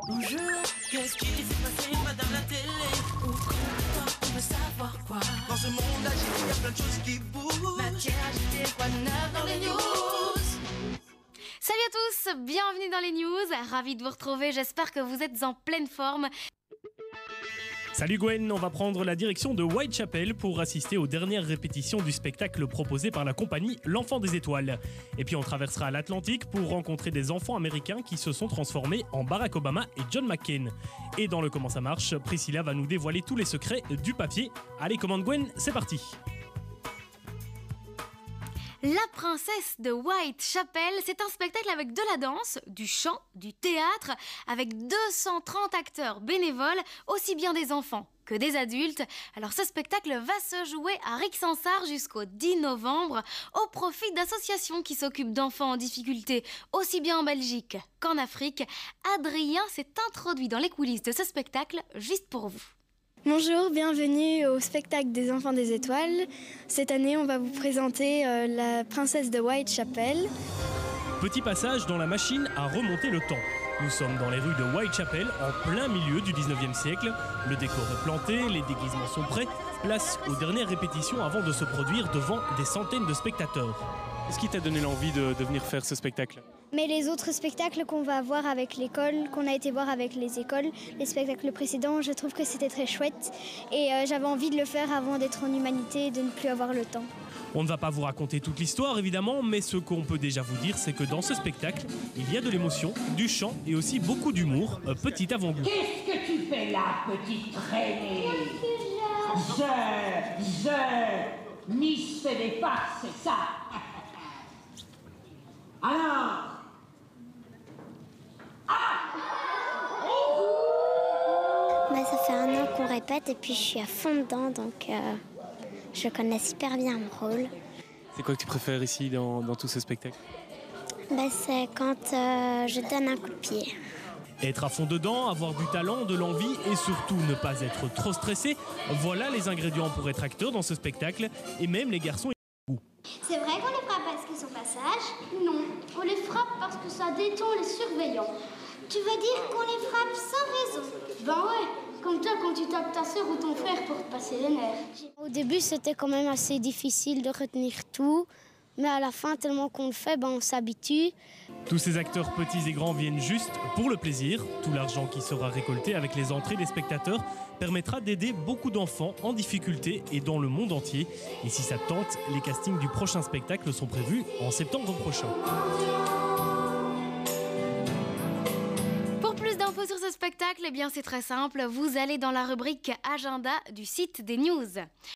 Bonjour, qu'est-ce qui s'est passé, madame la télé? Ou quoi, on veut savoir quoi? Dans ce monde agité, il y a plein de choses qui bougent. Matière agitée, quoi de neuf dans les news? Salut à tous, bienvenue dans les news, ravi de vous retrouver, j'espère que vous êtes en pleine forme. Salut Gwen, on va prendre la direction de Whitechapel pour assister aux dernières répétitions du spectacle proposé par la compagnie L'Enfant des Étoiles. Et puis on traversera l'Atlantique pour rencontrer des enfants américains qui se sont transformés en Barack Obama et John McCain. Et dans le Comment ça marche, Priscilla va nous dévoiler tous les secrets du papier. Allez, commande Gwen, c'est parti! La princesse de Whitechapel, c'est un spectacle avec de la danse, du chant, du théâtre, avec 230 acteurs bénévoles, aussi bien des enfants que des adultes. Alors ce spectacle va se jouer à Rixensart jusqu'au 10 novembre au profit d'associations qui s'occupent d'enfants en difficulté, aussi bien en Belgique qu'en Afrique. Adrien s'est introduit dans les coulisses de ce spectacle juste pour vous. Bonjour, bienvenue au spectacle des Enfants des Étoiles. Cette année, on va vous présenter la princesse de Whitechapel. Petit passage dans la machine à remonter le temps. Nous sommes dans les rues de Whitechapel, en plein milieu du 19e siècle. Le décor est planté, les déguisements sont prêts. Place aux dernières répétitions avant de se produire devant des centaines de spectateurs. Qu'est-ce qui t'a donné l'envie de venir faire ce spectacle ? Mais les autres spectacles qu'on va voir avec l'école, qu'on a été voir avec les écoles, les spectacles précédents, je trouve que c'était très chouette. Et j'avais envie de le faire avant d'être en humanité et de ne plus avoir le temps. On ne va pas vous raconter toute l'histoire évidemment, mais ce qu'on peut déjà vous dire, c'est que dans ce spectacle, il y a de l'émotion, du chant et aussi beaucoup d'humour. Petit avant-goût. Qu'est-ce que tu fais là, petite traînée? Miss fait des passes, c'est ça? Alors? Ça fait 1 an qu'on répète et puis je suis à fond dedans, donc je connais super bien mon rôle. C'est quoi que tu préfères ici dans tout ce spectacle ? C'est quand je donne un coup de pied. Être à fond dedans, avoir du talent, de l'envie et surtout ne pas être trop stressé, voilà les ingrédients pour être acteur dans ce spectacle, et même les garçons. C'est vrai qu'on les frappe parce qu'ils sont passage? Non, on les frappe parce que ça détend les surveillants. Tu veux dire qu'on les frappe sans raison? Ben ouais, comme toi quand tu tapes ta sœur ou ton frère pour te passer les nerfs. Au début, c'était quand même assez difficile de retenir tout. Mais à la fin, tellement qu'on le fait, on s'habitue. Tous ces acteurs petits et grands viennent juste pour le plaisir. Tout l'argent qui sera récolté avec les entrées des spectateurs permettra d'aider beaucoup d'enfants en difficulté et dans le monde entier. Et si ça te tente, les castings du prochain spectacle sont prévus en septembre prochain. Pour plus d'infos sur ce spectacle, c'est très simple, vous allez dans la rubrique Agenda du site des news.